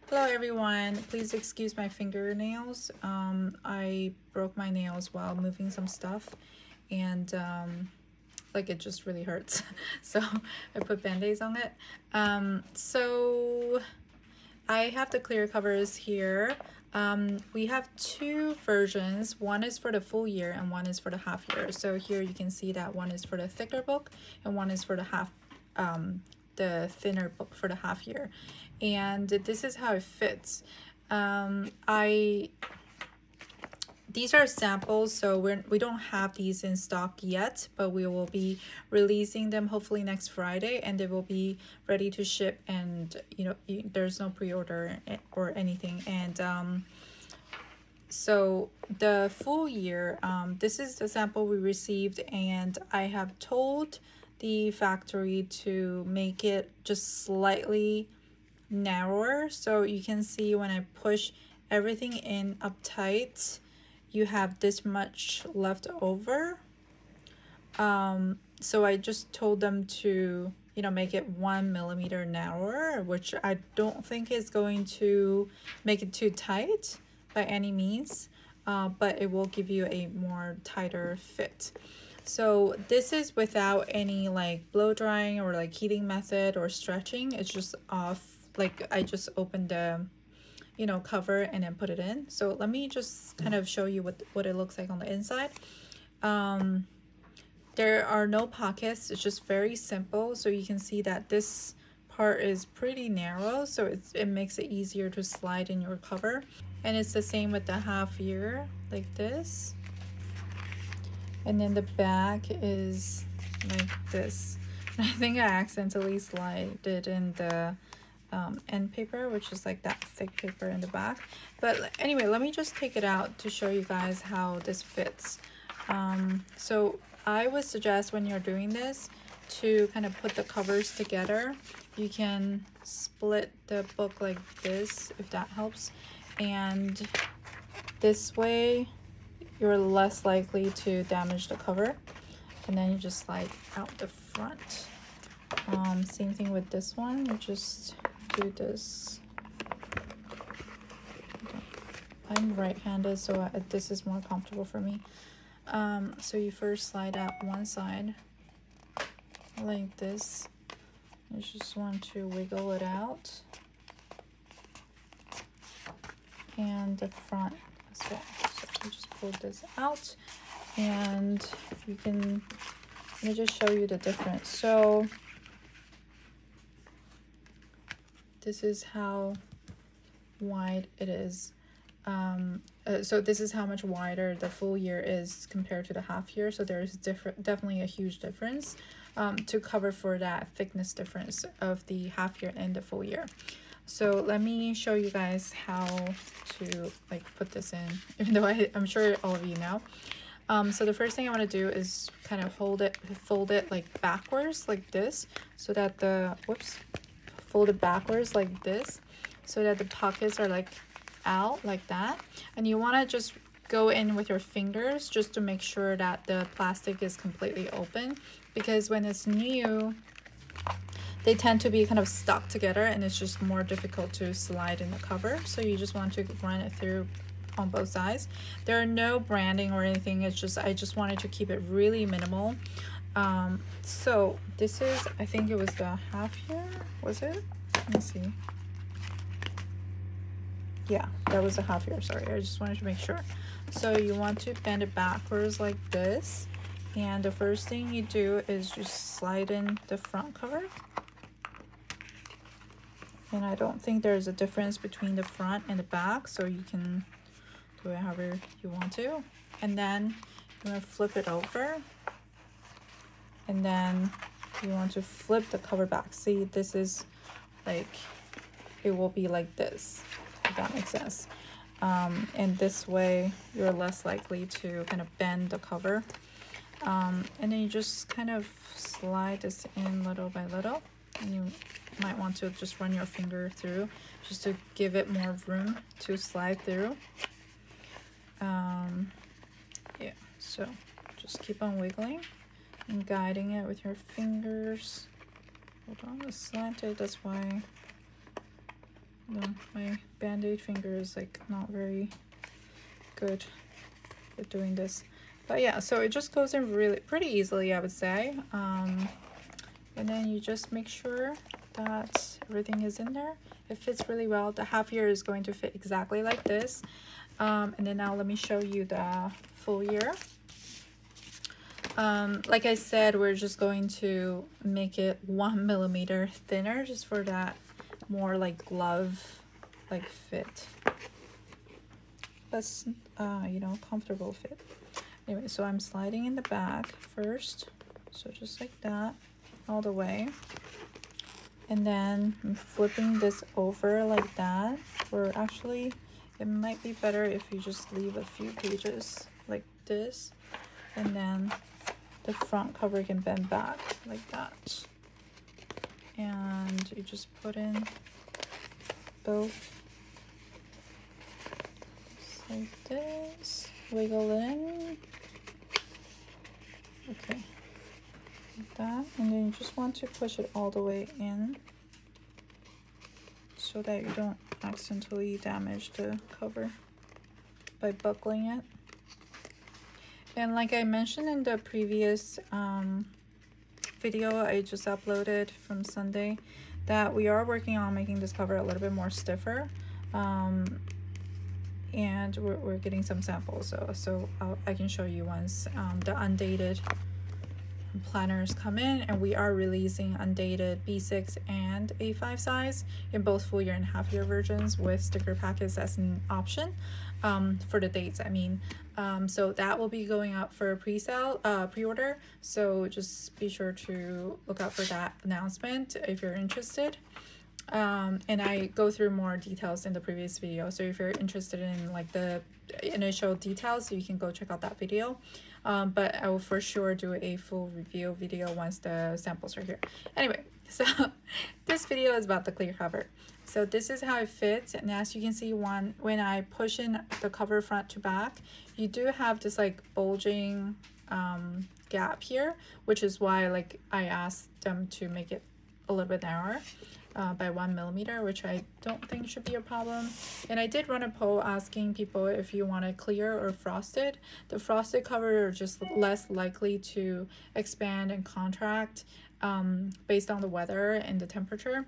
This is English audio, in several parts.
Hello everyone, please excuse my fingernails. I broke my nails while moving some stuff and like it just really hurts. So I put band-aids on it. So I have the clear covers here. We have two versions. One is for the full year and one is for the half year. So here you can see that one is for the thicker book and one is for the thinner book for the half year. And this is how it fits. These are samples, so we don't have these in stock yet, but we will be releasing them hopefully next Friday, and they will be ready to ship. And there's no pre-order or anything. And so the full year, this is the sample we received, and I have told the factory to make it just slightly narrower, so you can see when I push everything in uptight, you have this much left over. So I just told them to make it 1 millimeter narrower, which I don't think is going to make it too tight by any means, but it will give you a more tighter fit. So this is without any like blow drying or like heating method or stretching. It's just off, like I just opened the cover and then put it in. So let me just kind of show you what it looks like on the inside. There are no pockets. It's just very simple. So you can see that this part is pretty narrow, so it makes it easier to slide in your cover. And it's the same with the half year, like this. And then the back is like this. I think I accidentally slid it in the end paper, which is like that thick paper in the back. But anyway, let me just take it out to show you guys how this fits. So I would suggest when you're doing this to kind of put the covers together. You can split the book like this if that helps, and this way you're less likely to damage the cover. And then you just slide out the front. Same thing with this one. You just do this. I'm right-handed, so this is more comfortable for me. So you first slide out one side like this. You just want to wiggle it out, and the front as well. So you just pull this out, and you can, let me just show you the difference. So this is how wide it is. So this is how much wider the full year is compared to the half year. So there's definitely a huge difference to cover for that thickness difference of the half year and the full year. So let me show you guys how to like put this in, even though I'm sure all of you know. So the first thing I want to do is kind of fold it like backwards like this, so that fold it backwards like this, so that the pockets are like out like that. And you want to just go in with your fingers just to make sure that the plastic is completely open, because when it's new they tend to be kind of stuck together and it's just more difficult to slide in the cover. So you just want to run it through on both sides. There are no branding or anything, it's just I just wanted to keep it really minimal. So this is, I think it was the half year, was it? Let me see. Yeah, that was a half year, sorry, I just wanted to make sure. So you want to bend it backwards like this, and the first thing you do is just slide in the front cover. And I don't think there's a difference between the front and the back, so you can do it however you want to. And then you want to flip it over, and then you want to flip the cover back. See, this is like, it will be like this, if that makes sense. And this way you're less likely to kind of bend the cover. And then you just kind of slide this in little by little, and you might want to just run your finger through just to give it more room to slide through. Yeah, so just keep on wiggling and guiding it with your fingers. Hold on, it's slanted, that's why No, my band-aid finger is like not very good with doing this. But yeah, so it just goes in really pretty easily, I would say. And then you just make sure that everything is in there. It fits really well. The half year is going to fit exactly like this. And then now let me show you the full year. Like I said, we're just going to make it 1 millimeter thinner just for that more like glove like fit. That's you know, comfortable fit. Anyway, so I'm sliding in the back first, so just like that all the way, and then I'm flipping this over like that. Or actually, it might be better if you just leave a few pages like this, and then the front cover can bend back like that, and you just put in both just like this, wiggle it in, okay, like that, and then you just want to push it all the way in so that you don't accidentally damage the cover by buckling it. And like I mentioned in the previous video I just uploaded from Sunday, that we are working on making this cover a little bit more stiffer, and we're getting some samples, so I can show you once the undated planners come in, and we are releasing undated B6 and A5 size in both full year and half year versions with sticker packets as an option for the dates, I mean. So that will be going out for pre-sale, pre-order, so just be sure to look out for that announcement if you're interested. And I go through more details in the previous video, so if you're interested in like the initial details, you can go check out that video. But I will for sure do a full review video once the samples are here. Anyway, so this video is about the clear cover. So this is how it fits, and as you can see, when I push in the cover front to back, you do have this like bulging gap here, which is why like I asked them to make it a little bit narrower by 1 millimeter, which I don't think should be a problem. And I did run a poll asking people if you want it clear or frosted. The frosted cover are just less likely to expand and contract based on the weather and the temperature.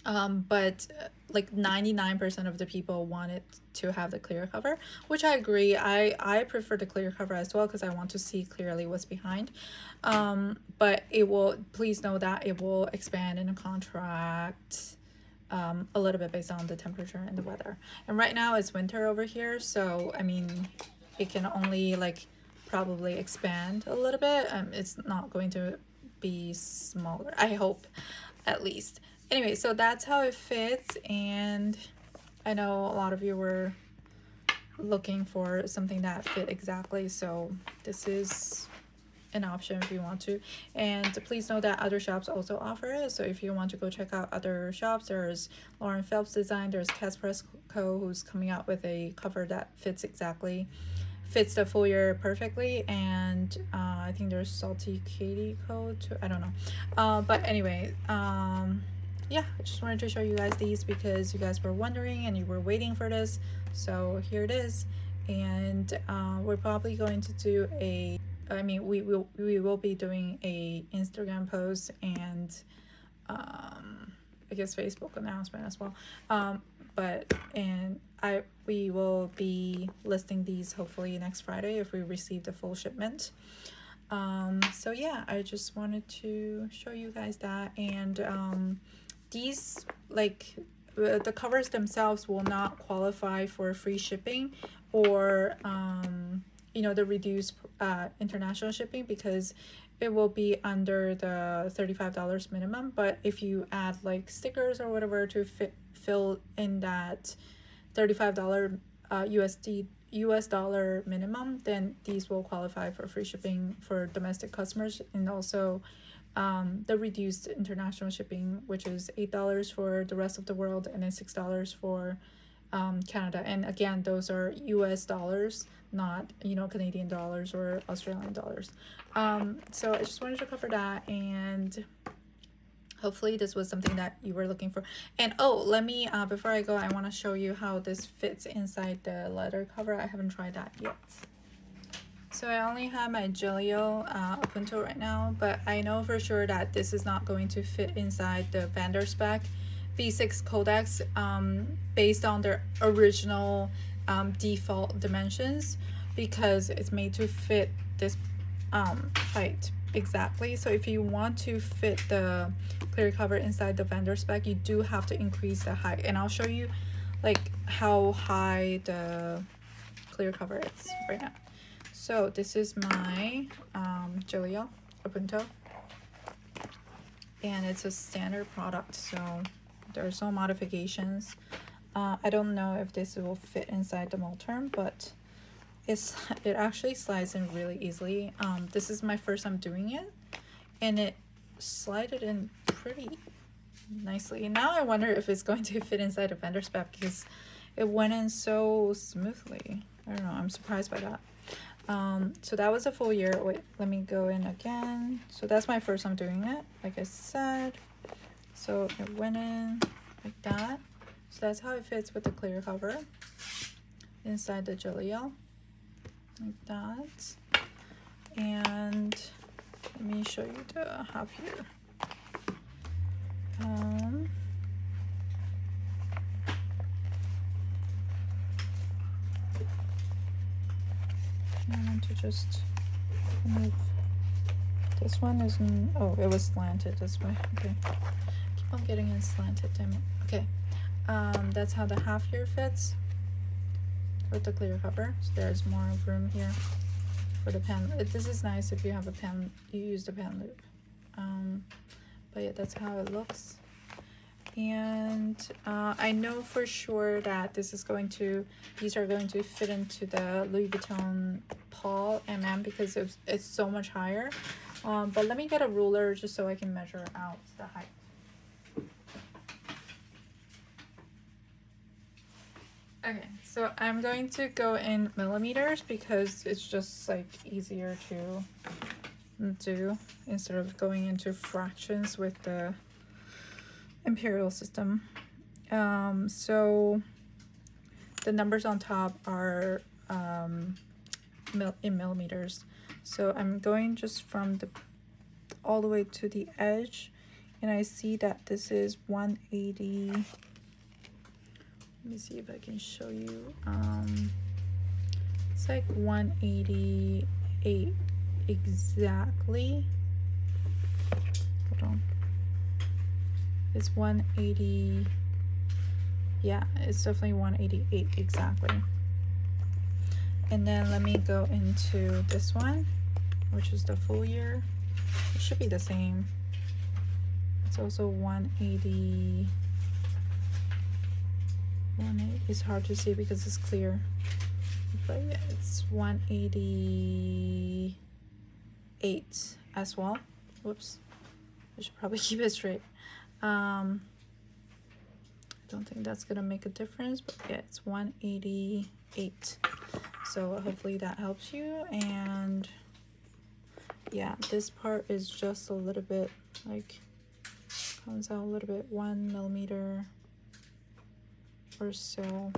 But like 99% of the people wanted to have the clear cover, which I agree. I prefer the clear cover as well because I want to see clearly what's behind. But it will, please know that it will expand and contract a little bit based on the temperature and the weather. And right now it's winter over here, so I mean, it can only like probably expand a little bit. It's not going to be smaller, I hope, at least. Anyway, so that's how it fits, and I know a lot of you were looking for something that fit exactly, so this is an option if you want to. And please know that other shops also offer it, so if you want to go check out other shops, there's Lauren Phelps Design, there's Cass Press Co, who's coming out with a cover that fits the full year perfectly, and I think there's Salty Katie Co too, I don't know, but anyway, yeah, I just wanted to show you guys these because you guys were wondering and you were waiting for this, so here it is. And we're probably going to do we will be doing a Instagram post and I guess Facebook announcement as well, we will be listing these hopefully next Friday if we receive the full shipment. So yeah, I just wanted to show you guys that. And these, like, the covers themselves will not qualify for free shipping or you know, the reduced international shipping, because it will be under the $35 minimum. But if you add like stickers or whatever to fill in that $35 US dollar minimum, then these will qualify for free shipping for domestic customers. And also the reduced international shipping, which is $8 for the rest of the world, and then $6 for Canada. And again, those are US dollars, not, you know, Canadian dollars or Australian dollars. So I just wanted to cover that, and Hopefully this was something that you were looking for. And oh, let me before I go, I want to show you how this fits inside the leather cover. I haven't tried that yet. So I only have my Gillio up until right now, but I know for sure that this is not going to fit inside the vendor spec V6 Codex based on their original default dimensions, because it's made to fit this height exactly. So if you want to fit the clear cover inside the vendor spec, you do have to increase the height, and I'll show you like how high the clear cover is right now. So this is my Gillio open toe, and it's a standard product, so there's no modifications. I don't know if this will fit inside the Molterm, but it actually slides in really easily. This is my first time doing it, and it slided in pretty nicely. And now I wonder if it's going to fit inside a vendor spec, because it went in so smoothly. I don't know, I'm surprised by that. So that was a full year. Wait, let me go in again. So that's my first time doing it, like I said. So it went in like that. So that's how it fits with the clear cover inside the Gillio, like that. And let me show you the half year. I want to just move. This one isn't, oh, it was slanted this way. Okay, keep on getting it slanted, damn it. Okay, that's how the half year fits with the clear cover. So there's more room here for the pen. This is nice if you have a pen, you use the pen loop. But yeah, that's how it looks. And I know for sure that these are going to fit into the Louis Vuitton Paul because it's so much higher. But let me get a ruler just so I can measure out the height. Okay, so I'm going to go in millimeters because it's just like easier to do instead of going into fractions with the imperial system. So the numbers on top are in millimeters. So I'm going just from the all the way to the edge, and I see that this is 180. Let me see if I can show you. It's like 188 exactly. Hold on. It's 180. Yeah, it's definitely 188 exactly. And then let me go into this one, which is the full year. It should be the same. It's also 180. It's hard to see because it's clear, but yeah, it's 188 as well. Whoops, I should probably keep it straight. I don't think that's gonna make a difference, but yeah, it's 188. So hopefully that helps you. And yeah, this part is just a little bit like comes out a little bit, 1 millimeter or so.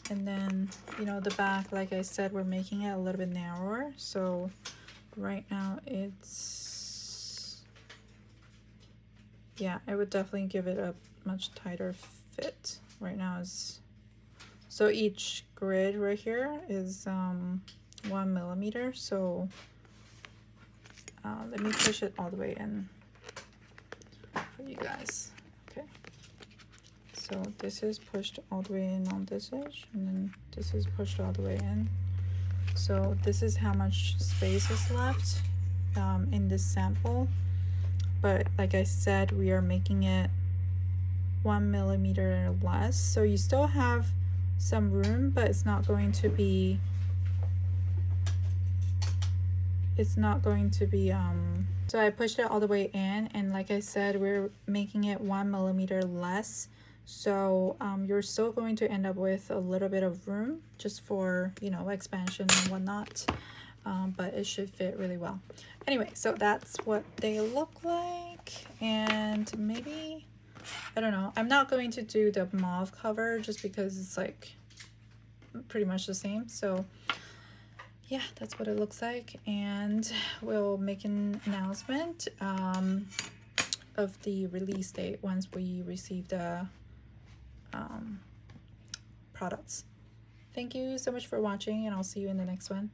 And then, you know, the back, like I said, we're making it a little bit narrower. So right now it's, yeah, I would definitely give it a much tighter fit. Right now is, so each grid right here is 1 millimeter. So let me push it all the way in for you guys. Okay, so this is pushed all the way in on this edge, and then this is pushed all the way in. So this is how much space is left in this sample. But like I said, we are making it 1 millimeter less, so you still have some room, but it's not going to be so I pushed it all the way in, and like I said, we're making it 1 millimeter less, so you're still going to end up with a little bit of room just for, you know, expansion and whatnot, but it should fit really well. Anyway, so that's what they look like. black, and maybe, I don't know, I'm not going to do the mauve cover just because it's like pretty much the same. So yeah, that's what it looks like, and we'll make an announcement of the release date once we receive the products. Thank you so much for watching, and I'll see you in the next one.